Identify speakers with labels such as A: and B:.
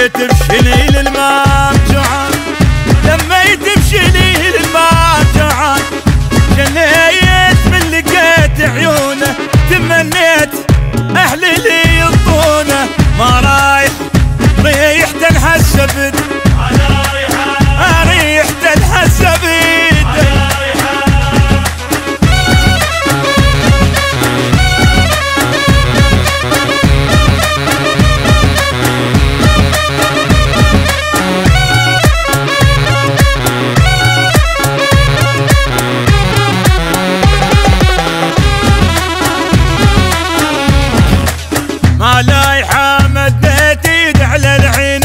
A: تفشلي للمرجعان، لما تفشلي للمرجعان جنيت من لقيت عيونه، تمنيت اهل لي يطونه، ما رايح ريح تنحى السبت، ريح تنحى السبت. ما لايحة مديت ايد على العين،